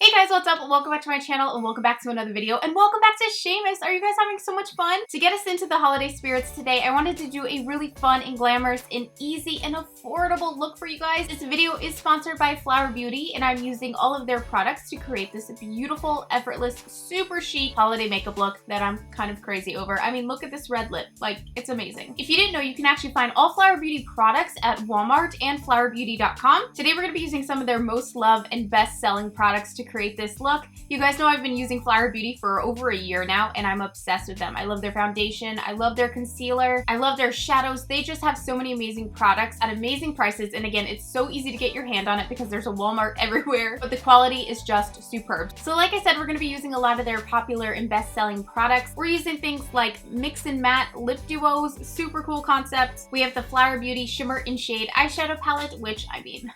Hey guys, what's up? Welcome back to my channel and welcome back to another video and welcome back to SHAE. Are you guys having so much fun? To get us into the holiday spirits today, I wanted to do a really fun and glamorous and easy and affordable look for you guys. This video is sponsored by Flower Beauty and I'm using all of their products to create this beautiful, effortless, super chic holiday makeup look that I'm kind of crazy over. I mean, look at this red lip. Like, it's amazing. If you didn't know, you can actually find all Flower Beauty products at Walmart and flowerbeauty.com. Today we're going to be using some of their most loved and best-selling products to create this look. You guys know I've been using Flower Beauty for over a year now and I'm obsessed with them. I love their foundation, I love their concealer, I love their shadows. They just have so many amazing products at amazing prices, and again, it's so easy to get your hand on it because there's a Walmart everywhere, but the quality is just superb. So like I said, we're going to be using a lot of their popular and best-selling products. We're using things like mix and matte lip duos, super cool concept. We have the Flower Beauty Shimmer and Shade eyeshadow palette, which, I mean,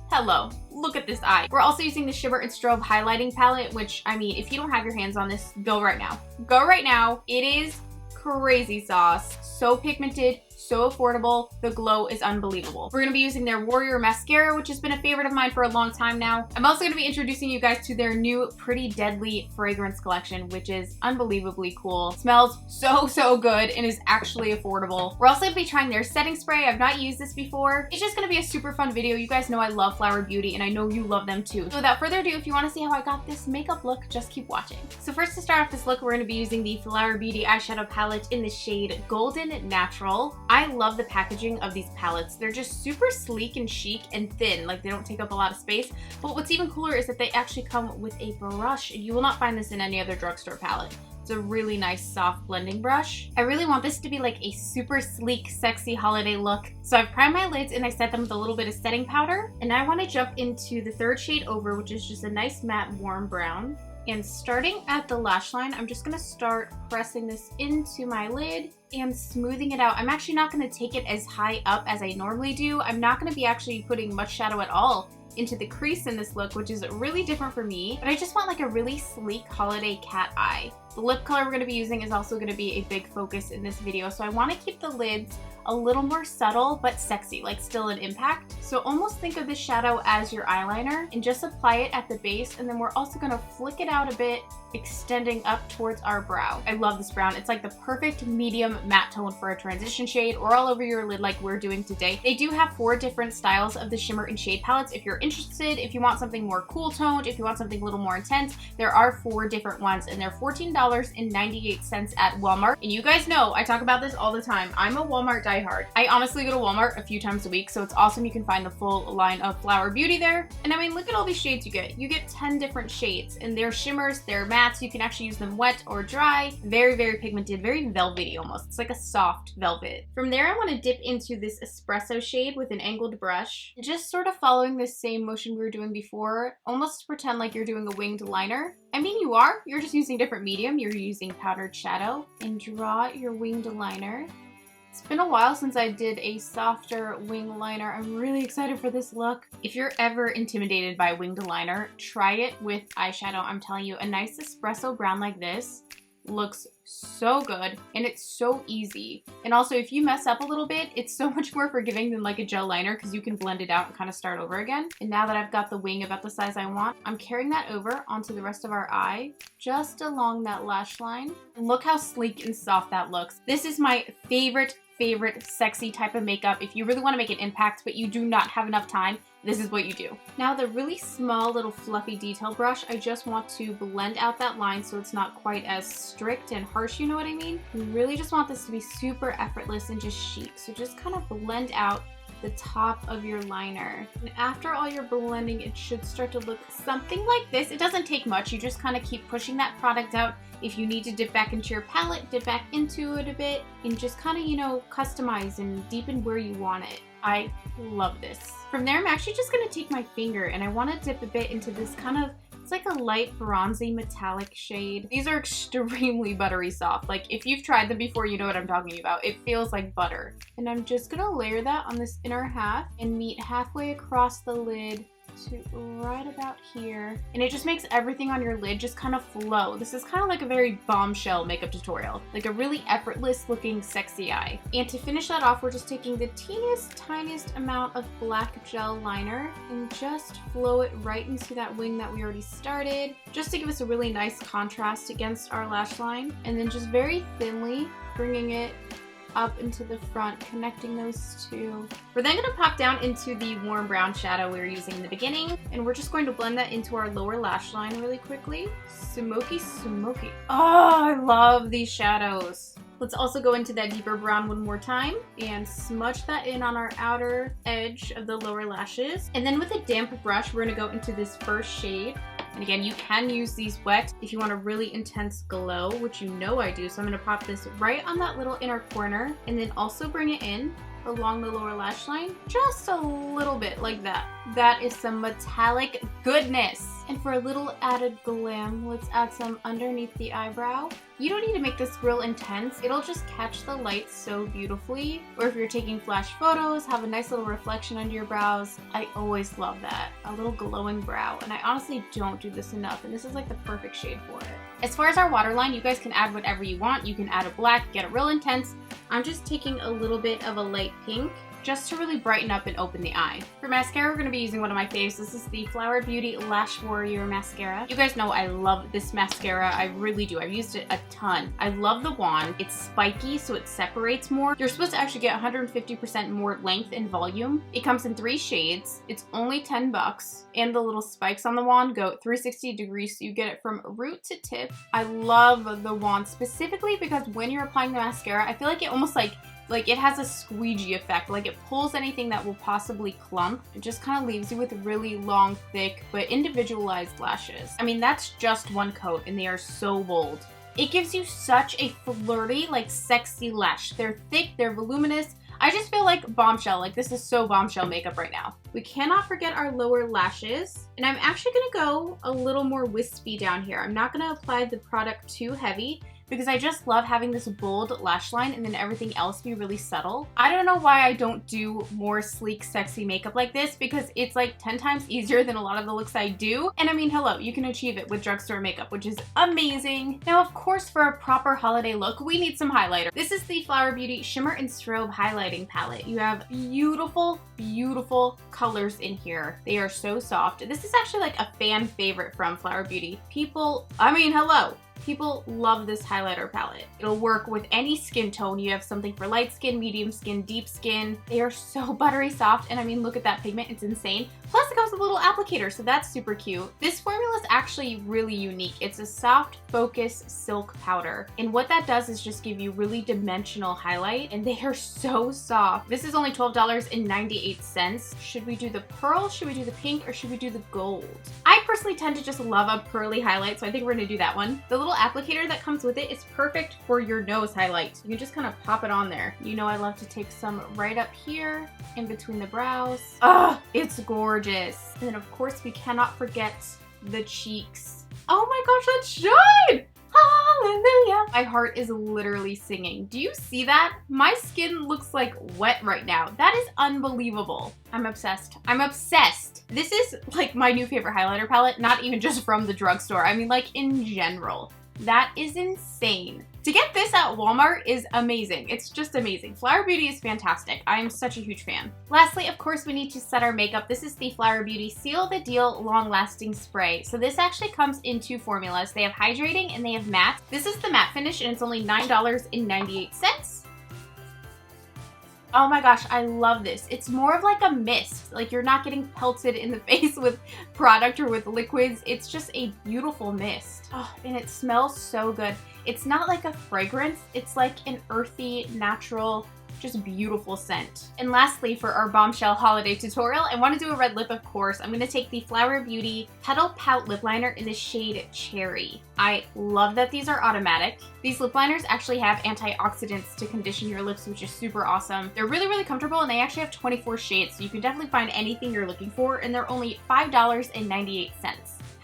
hello, look at this eye. We're also using the Shimmer and Strobe highlighting palette, which, I mean, if you don't have your hands on this, go right now. Go right now. It is crazy sauce. So pigmented, so affordable. The glow is unbelievable. We're going to be using their Warrior Mascara, which has been a favorite of mine for a long time now. I'm also going to be introducing you guys to their new Pretty Deadly fragrance collection, which is unbelievably cool. Smells so good and is actually affordable. We're also going to be trying their setting spray. I've not used this before. It's just going to be a super fun video. You guys know I love Flower Beauty and I know you love them too. So without further ado, if you want to see how I got this makeup look, just keep watching. So first, to start off this look, we're going to be using the Flower Beauty eyeshadow palette in the shade Golden Natural. I love the packaging of these palettes. They're just super sleek and chic and thin, like they don't take up a lot of space. But what's even cooler is that they actually come with a brush. You will not find this in any other drugstore palette. It's a really nice soft blending brush. I really want this to be like a super sleek, sexy holiday look. So I've primed my lids and I set them with a little bit of setting powder. And I want to jump into the third shade over, which is just a nice matte warm brown. And starting at the lash line, I'm just gonna start pressing this into my lid and smoothing it out. I'm actually not gonna take it as high up as I normally do. I'm not gonna be actually putting much shadow at all into the crease in this look, which is really different for me, but I just want like a really sleek holiday cat eye. The lip color we're gonna be using is also gonna be a big focus in this video, so I wanna keep the lids a little more subtle but sexy, like still an impact. So almost think of this shadow as your eyeliner and just apply it at the base, and then we're also gonna flick it out a bit, extending up towards our brow. I love this brown. It's like the perfect medium matte tone for a transition shade or all over your lid like we're doing today. They do have 4 different styles of the shimmer and shade palettes. If you're interested, if you want something more cool toned, if you want something a little more intense, there are 4 different ones and they're $14.98 at Walmart. And you guys know I talk about this all the time. I'm a Walmart diehard. I honestly go to Walmart a few times a week, so it's awesome. You can find the full line of Flower Beauty there. And I mean, look at all these shades you get. You get 10 different shades and they're shimmers, they're mattes. You can actually use them wet or dry. Very pigmented, very velvety almost. It's like a soft velvet. From there, I want to dip into this espresso shade with an angled brush. Just sort of following the same motion we were doing before, almost pretend like you're doing a winged liner. I mean, you are. You're just using different medium. You're using powdered shadow. And draw your winged liner. It's been a while since I did a softer wing liner. I'm really excited for this look. If you're ever intimidated by winged liner, try it with eyeshadow. I'm telling you, a nice espresso brown like this looks so good and it's so easy. And also, if you mess up a little bit, it's so much more forgiving than like a gel liner because you can blend it out and kind of start over again. And now that I've got the wing about the size I want, I'm carrying that over onto the rest of our eye, just along that lash line. And look how sleek and soft that looks. This is my favorite sexy type of makeup. If you really want to make an impact but you do not have enough time, this is what you do. Now the really small little fluffy detail brush, I just want to blend out that line so it's not quite as strict and harsh, you know what I mean? You really just want this to be super effortless and just chic. So just kind of blend out the top of your liner. And after all your blending, it should start to look something like this. It doesn't take much. You just kind of keep pushing that product out. If you need to dip back into your palette, dip back into it a bit and just kind of, you know, customize and deepen where you want it. I love this. From there, I'm actually just going to take my finger and I want to dip a bit into this kind of, it's like a light bronzy metallic shade. These are extremely buttery soft. Like if you've tried them before, you know what I'm talking about. It feels like butter. And I'm just going to layer that on this inner half and meet halfway across the lid to right about here. And it just makes everything on your lid just kind of flow. This is kind of like a very bombshell makeup tutorial, like a really effortless looking sexy eye. And to finish that off, we're just taking the teeniest, tiniest amount of black gel liner and just flow it right into that wing that we already started, just to give us a really nice contrast against our lash line. And then just very thinly bringing it up into the front, connecting those two. We're then going to pop down into the warm brown shadow we were using in the beginning, and we're just going to blend that into our lower lash line really quickly. Smoky, smoky. Oh, I love these shadows. Let's also go into that deeper brown one more time and smudge that in on our outer edge of the lower lashes. And then with a damp brush, we're going to go into this first shade. And again, you can use these wet if you want a really intense glow, which you know I do. So I'm going to pop this right on that little inner corner and then also bring it in along the lower lash line, just a little bit like that. That is some metallic goodness. And for a little added glam, let's add some underneath the eyebrow. You don't need to make this real intense. It'll just catch the light so beautifully. Or if you're taking flash photos, have a nice little reflection under your brows. I always love that. A little glowing brow. And I honestly don't do this enough. And this is like the perfect shade for it. As far as our waterline, you guys can add whatever you want. You can add a black, get it real intense. I'm just taking a little bit of a light pink just to really brighten up and open the eye. For mascara, we're going to be using one of my faves. This is the Flower Beauty Lash Warrior Mascara. You guys know I love this mascara. I really do. I've used it a ton. I love the wand. It's spiky, so it separates more. You're supposed to actually get 150% more length and volume. It comes in 3 shades. It's only $10. And the little spikes on the wand go 360 degrees, so you get it from root to tip. I love the wand specifically because when you're applying the mascara, I feel like it almost like it has a squeegee effect, like it pulls anything that will possibly clump. It just kind of leaves you with really long, thick, but individualized lashes. I mean, that's just one coat and they are so bold. It gives you such a flirty, like sexy lash. They're thick, they're voluminous. I just feel like bombshell, like this is so bombshell makeup right now. We cannot forget our lower lashes. And I'm actually gonna go a little more wispy down here. I'm not gonna apply the product too heavy, because I just love having this bold lash line and then everything else be really subtle. I don't know why I don't do more sleek, sexy makeup like this, because it's like 10 times easier than a lot of the looks I do. And I mean, hello, you can achieve it with drugstore makeup, which is amazing. Now, of course, for a proper holiday look, we need some highlighter. This is the Flower Beauty Shimmer and Strobe Highlighting Palette. You have beautiful, beautiful colors in here. They are so soft. This is actually like a fan favorite from Flower Beauty. People, I mean, hello. People love this highlighter palette. It'll work with any skin tone. You have something for light skin, medium skin, deep skin. They are so buttery soft, and I mean, look at that pigment, it's insane. Plus it comes with a little applicator, so that's super cute. This formula is actually really unique. It's a soft focus silk powder, and what that does is just give you really dimensional highlight, and they are so soft. This is only $12.98. Should we do the pearl, should we do the pink, or should we do the gold? I personally tend to just love a pearly highlight, so I think we're gonna do that one. The little applicator that comes with it is perfect for your nose highlight. You can just kind of pop it on there. You know I love to take some right up here in between the brows. Ah, it's gorgeous. And then of course we cannot forget the cheeks. Oh my gosh, that shine! Hallelujah! My heart is literally singing. Do you see that? My skin looks like wet right now. That is unbelievable. I'm obsessed. I'm obsessed. This is like my new favorite highlighter palette, not even just from the drugstore. I mean, like in general. That is insane. To get this at Walmart is amazing. It's just amazing. Flower Beauty is fantastic. I am such a huge fan. Lastly, of course, we need to set our makeup. This is the Flower Beauty Seal the Deal Long Lasting Spray. So this actually comes in 2 formulas. They have hydrating and they have matte. This is the matte finish and it's only $9.98. Oh my gosh, I love this. It's more of like a mist. Like you're not getting pelted in the face with product or with liquids. It's just a beautiful mist. Oh, and it smells so good. It's not like a fragrance. It's like an earthy, natural, just beautiful scent. And lastly, for our bombshell holiday tutorial, I want to do a red lip, of course. I'm going to take the Flower Beauty Petal Pout Lip Liner in the shade Cherry. I love that these are automatic. These lip liners actually have antioxidants to condition your lips, which is super awesome. They're really, really comfortable, and they actually have 24 shades, so you can definitely find anything you're looking for, and they're only $5.98.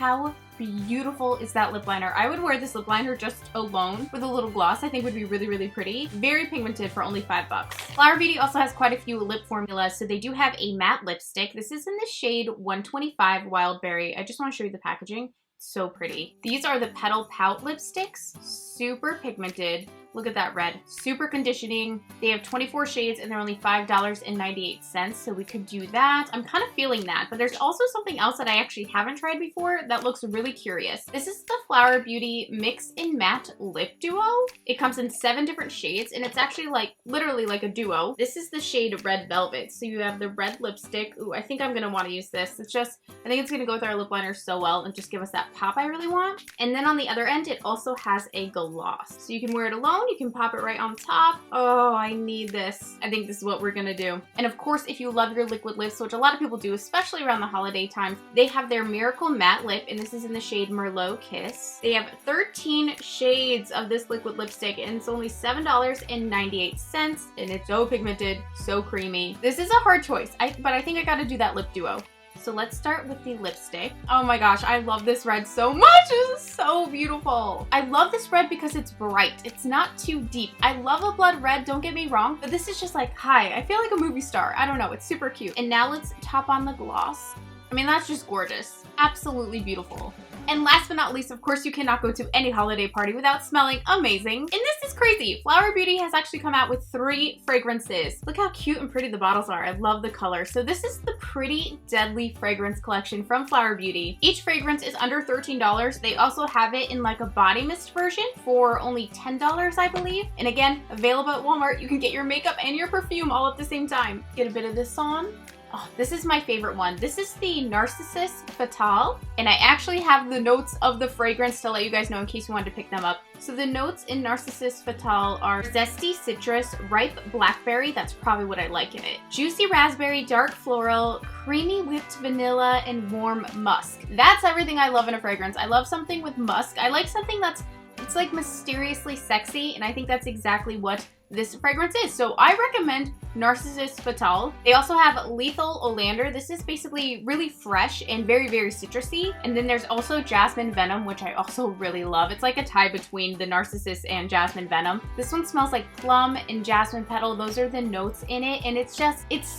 How beautiful is that lip liner? I would wear this lip liner just alone with a little gloss. I think would be really, really pretty. Very pigmented for only $5. Flower Beauty also has quite a few lip formulas. So they do have a matte lipstick. This is in the shade 125 Wild Berry. I just want to show you the packaging. So pretty. These are the Petal Pout lipsticks. Super pigmented. Look at that red. Super conditioning. They have 24 shades and they're only $5.98, so we could do that. I'm kind of feeling that, but there's also something else that I actually haven't tried before that looks really curious. This is the Flower Beauty Mix in Matte Lip Duo. It comes in 7 different shades and it's actually like literally like a duo. This is the shade Red Velvet. So you have the red lipstick. Ooh, I think I'm gonna want to use this. It's just, I think it's gonna go with our lip liner so well and just give us that pop I really want. And then on the other end, it also has a gloss. So you can wear it alone. You can pop it right on top. Oh, I need this. I think this is what we're gonna do. And of course, if you love your liquid lips, which a lot of people do, especially around the holiday times, they have their Miracle Matte Lip, and this is in the shade Merlot Kiss. They have 13 shades of this liquid lipstick, and it's only $7.98, and it's so pigmented, so creamy. This is a hard choice, but I think I gotta do that lip duo. So let's start with the lipstick. Oh my gosh, I love this red so much. This is so beautiful. I love this red because it's bright. It's not too deep. I love a blood red, don't get me wrong, but this is just like, hi, I feel like a movie star. I don't know, it's super cute. And now let's top on the gloss. I mean, that's just gorgeous. Absolutely beautiful. And last but not least, of course, you cannot go to any holiday party without smelling amazing. And this is crazy. Flower Beauty has actually come out with 3 fragrances. Look how cute and pretty the bottles are. I love the color. So this is the Pretty Deadly Fragrance Collection from Flower Beauty. Each fragrance is under $13. They also have it in like a body mist version for only $10, I believe. And again, available at Walmart. You can get your makeup and your perfume all at the same time. Get a bit of this on. Oh, this is my favorite one. This is the Narcissus Fatale, and I actually have the notes of the fragrance to let you guys know in case you wanted to pick them up. So the notes in Narcissus Fatale are zesty citrus, ripe blackberry, that's probably what I like in it, juicy raspberry, dark floral, creamy whipped vanilla, and warm musk. That's everything I love in a fragrance. I love something with musk. I like something it's like mysteriously sexy, and I think that's exactly what this fragrance is. So I recommend Narcissus Fatale. They also have Lethal Olander. This is basically really fresh and very, very citrusy. And then there's also Jasmine Venom, which I also really love. It's like a tie between the Narcissus and Jasmine Venom. This one smells like plum and jasmine petal. Those are the notes in it. And it's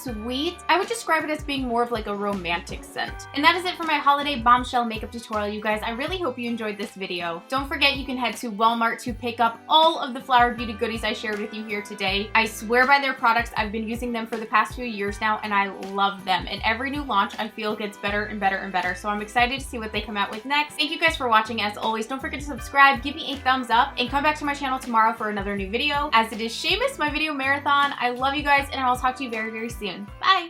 sweet. I would describe it as being more of like a romantic scent. And that is it for my holiday bombshell makeup tutorial, you guys. I really hope you enjoyed this video. Don't forget you can head to Walmart to pick up all of the Flower Beauty goodies I shared with you here today. I swear by their products. I've been using them for the past few years now and I love them. And every new launch I feel gets better and better and better. So I'm excited to see what they come out with next. Thank you guys for watching. As always, don't forget to subscribe, give me a thumbs up, and come back to my channel tomorrow for another new video. As it is Shameless, my video marathon. I love you guys and I will talk to you very, very soon. Bye!